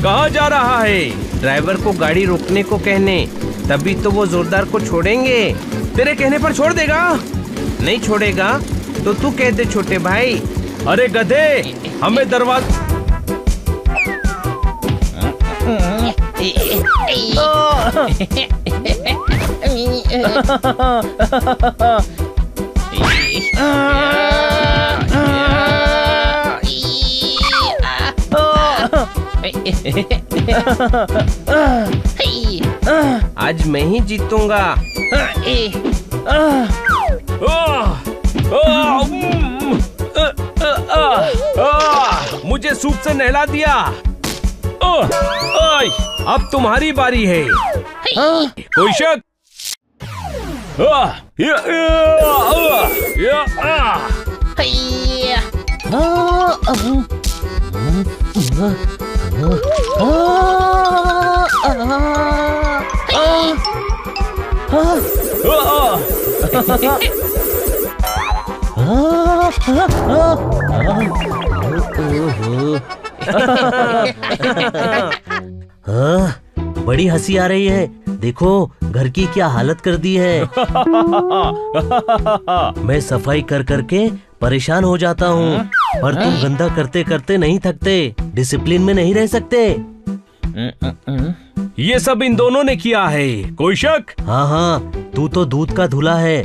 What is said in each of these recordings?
कहाँ जा रहा है? ड्राइवर को गाड़ी रोकने को कहने, तभी तो वो जोरदार को छोड़ेंगे। तेरे कहने पर छोड़ देगा? नहीं छोड़ेगा तो तू कह दे छोटे भाई। अरे गधे, हमें दरवाजा आज मैं ही जीतूंगा। मुझे सूप से नहला दिया। अब तुम्हारी बारी है। कोई शक? बड़ी हंसी आ रही है। देखो घर की क्या हालत कर दी है। मैं सफाई कर करके परेशान हो जाता हूँ, और तुम गंदा करते करते नहीं थकते, डिसिप्लिन में नहीं रह सकते। ये सब इन दोनों ने किया है। कोई शक? हाँ हाँ, तू तो दूध का धुला है।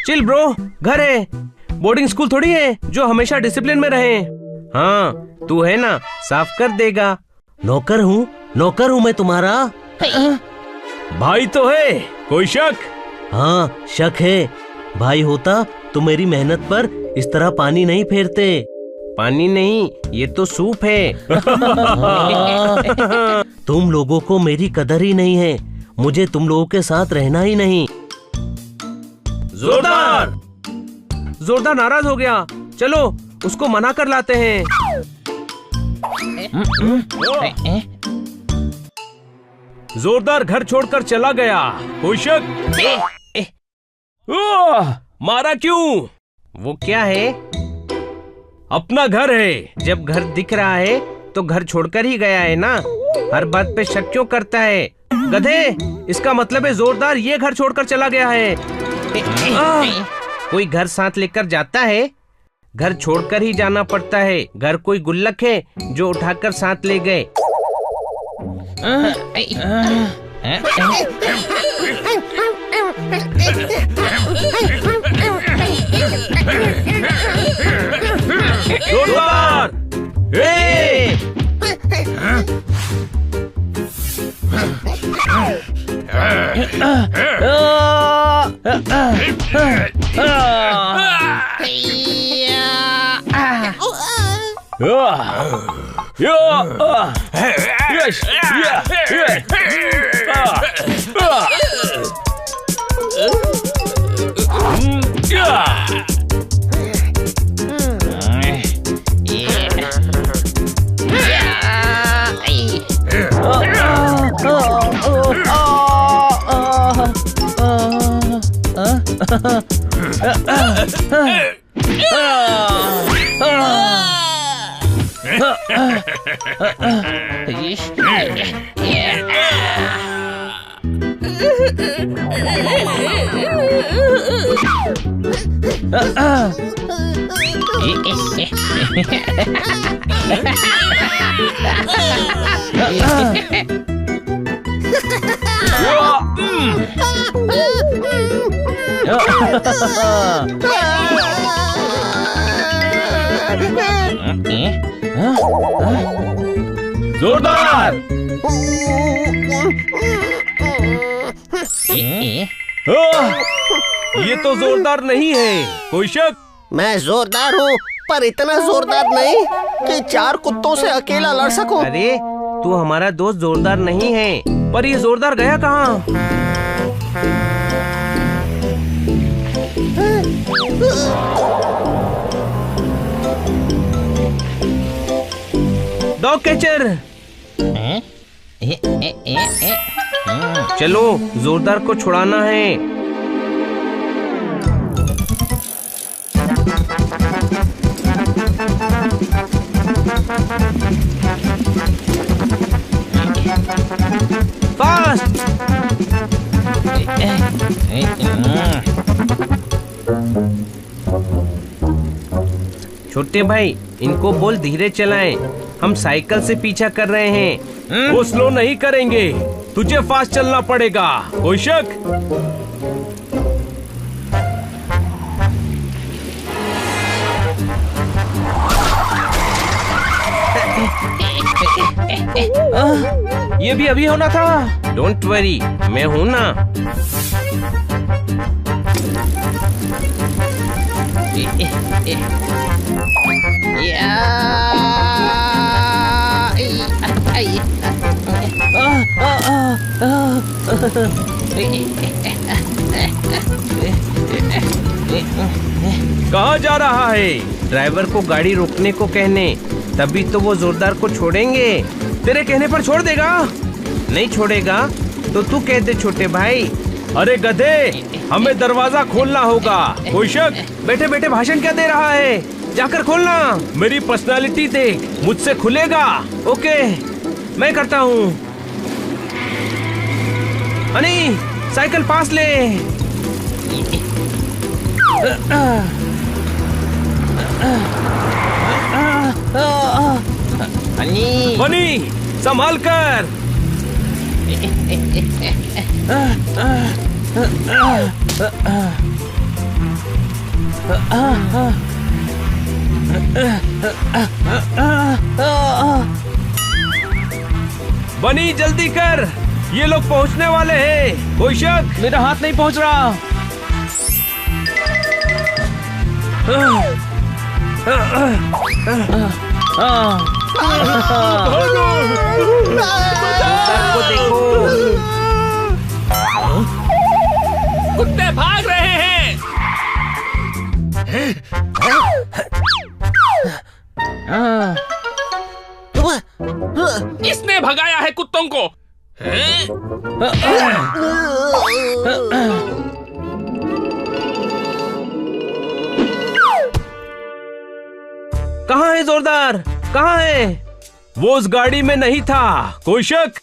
चिल ब्रो, घर है, बोर्डिंग स्कूल थोड़ी है जो हमेशा डिसिप्लिन में रहे। हाँ तू है ना, साफ कर देगा। नौकर हूँ मैं तुम्हारा। भाई तो है। कोई शक? हाँ शक है। भाई होता तो मेरी मेहनत पर इस तरह पानी नहीं फेरते। पानी नहीं, ये तो सूप है। तुम लोगों को मेरी कदर ही नहीं है। मुझे तुम लोगों के साथ रहना ही नहीं। जोरदार नाराज हो गया। चलो उसको मना कर लाते हैं। जोरदार घर छोड़कर चला गया। कोई शक? मारा क्यों? वो क्या है? अपना घर है। जब घर दिख रहा है तो घर छोड़कर ही गया है ना। हर बात पे शक क्यों करता है गधे? इसका मतलब है जोरदार ये घर छोड़कर चला गया है। कोई घर साथ लेकर जाता है? घर छोड़कर ही जाना पड़ता है। घर कोई गुल्लक है जो उठाकर साथ ले गए? जोरदार! जोरदार! ये तो जोरदार नहीं है। कोई शक? मैं जोरदार हूँ, पर इतना जोरदार नहीं कि 4 कुत्तों से अकेला लड़ सकूं। अरे तू हमारा दोस्त जोरदार नहीं है। पर ये जोरदार गया कहाँ? Dog catcher. चलो जोरदार को छुड़ाना है। फास्ट। छोटे भाई इनको बोल धीरे चलाएं, हम साइकिल से पीछा कर रहे हैं। वो स्लो नहीं करेंगे, तुझे फास्ट चलना पड़ेगा। कोई शक? ये भी अभी होना था। डोंट वरी, मैं हूं ना। कहाँ जा रहा है? ड्राइवर को गाड़ी रोकने को कहने, तभी तो वो जोरदार को छोड़ेंगे। तेरे कहने पर छोड़ देगा? नहीं छोड़ेगा तो तू कह दे छोटे भाई। अरे गधे, हमें दरवाजा खोलना होगा। कोई शक? बैठे बैठे भाषण क्या दे रहा है? जाकर खोलना। मेरी पर्सनालिटी देख, मुझसे खुलेगा। ओके, मैं करता हूँ। हनी, साइकिल पास ले। बनी, संभाल कर। बनी जल्दी कर, ये लोग पहुंचने वाले हैं। कोई शक? मेरा हाथ नहीं पहुंच रहा। को देखो, कुत्ते भाग रहे हैं। इसने भगाया है कुत्तों को। कहाँ है जोरदार? कहाँ है? वो उस गाड़ी में नहीं था। कोई शक?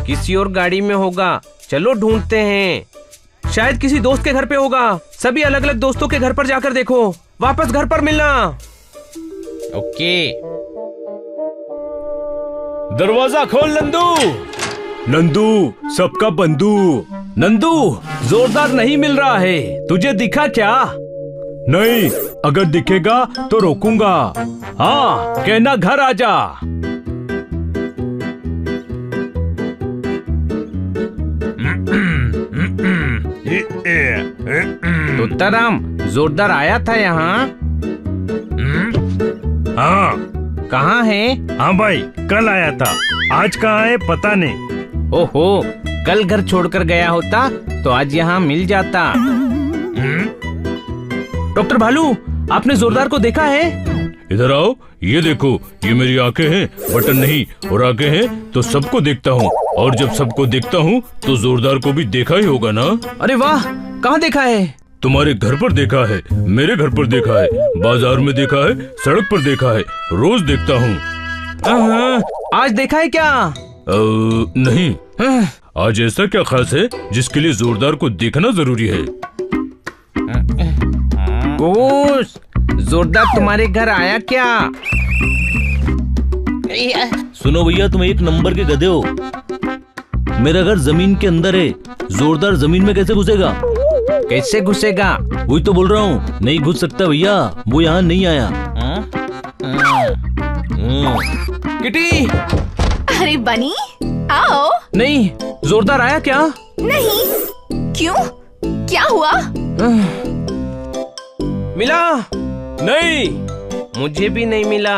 किसी और गाड़ी में होगा, चलो ढूंढते हैं। शायद किसी दोस्त के घर पे होगा। सभी अलग अलग दोस्तों के घर पर जाकर देखो, वापस घर पर मिलना। ओके। दरवाजा खोल नंदू। नंदू, सबका बंधु। नंदू, जोरदार नहीं मिल रहा है, तुझे दिखा क्या? नहीं, अगर दिखेगा तो रोकूंगा। हाँ, कहना घर आजा। तुत्ताराम, जोरदार आया था यहाँ? हाँ। कहाँ है? हाँ भाई, कल आया था, आज कहाँ है पता नहीं। ओहो, कल घर छोड़कर गया होता तो आज यहाँ मिल जाता। डॉक्टर भालू, आपने जोरदार को देखा है? इधर आओ, ये देखो, ये मेरी आंखें हैं, बटन नहीं, और आंखें हैं तो सबको देखता हूँ, और जब सबको देखता हूँ तो जोरदार को भी देखा ही होगा ना। अरे वाह, कहाँ देखा है? तुम्हारे घर पर देखा है, मेरे घर पर देखा है, बाजार में देखा है, सड़क पर देखा है, रोज देखता हूँ। आज देखा है क्या? नहीं। आज ऐसा क्या खास है जिसके लिए जोरदार को देखना जरूरी है? जोरदार तुम्हारे घर आया क्या? सुनो भैया, तुम एक नंबर के गधे हो। मेरा घर जमीन के अंदर है, जोरदार जमीन में कैसे घुसेगा? कैसे घुसेगा? वही तो बोल रहा हूँ, नहीं घुस सकता भैया, वो यहाँ नहीं आया। किटी! अरे बनी, आओ। नहीं, जोरदार आया क्या? नहीं। क्यों? क्या हुआ? मिला? नहीं, मुझे भी नहीं मिला।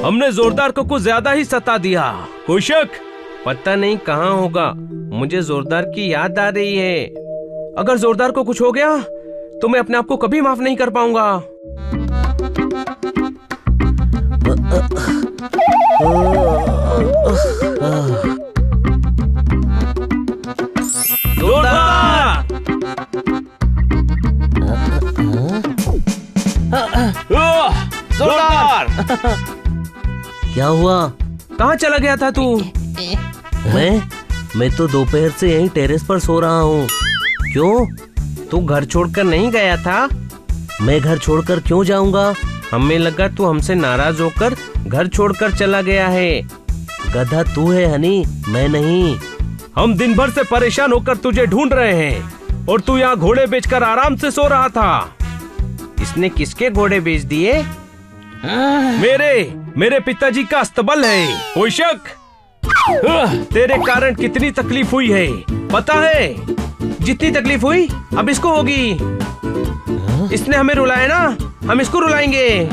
हमने जोरदार को कुछ ज्यादा ही सता दिया। कोई शक? पता नहीं कहाँ होगा, मुझे जोरदार की याद आ रही है। अगर जोरदार को कुछ हो गया तो मैं अपने आप को कभी माफ नहीं कर पाऊंगा। जोरदार। क्या हुआ? कहाँ चला गया था तू? मैं तो दोपहर से यहीं टेरेस पर सो रहा हूँ। क्यों? तू घर छोड़कर नहीं गया था? मैं घर छोड़कर क्यों जाऊंगा? हमें लगा तू हमसे नाराज होकर घर छोड़कर चला गया है। गधा तू है हनी, मैं नहीं। हम दिन भर से परेशान होकर तुझे ढूंढ रहे हैं और तू यहाँ घोड़े बेचकर आराम से सो रहा था। इसने किसके घोड़े बेच दिए? मेरे पिताजी का अस्तबल है। कोई शक? तेरे कारण कितनी तकलीफ हुई है पता है? जितनी तकलीफ हुई अब इसको होगी। इसने हमें रुलाया ना, हम इसको रुलाएंगे। अरे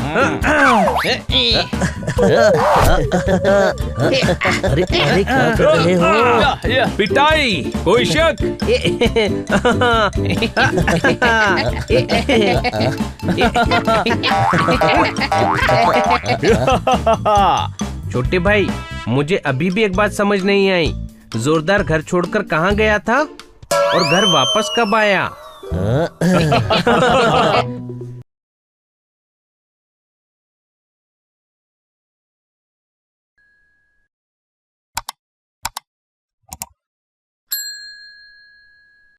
अरे क्या कर रहे हो? पिटाई? कोई शक? छोटे भाई, मुझे अभी भी एक बात समझ नहीं आई। जोरदार घर छोड़कर कहाँ गया था और घर वापस कब आया?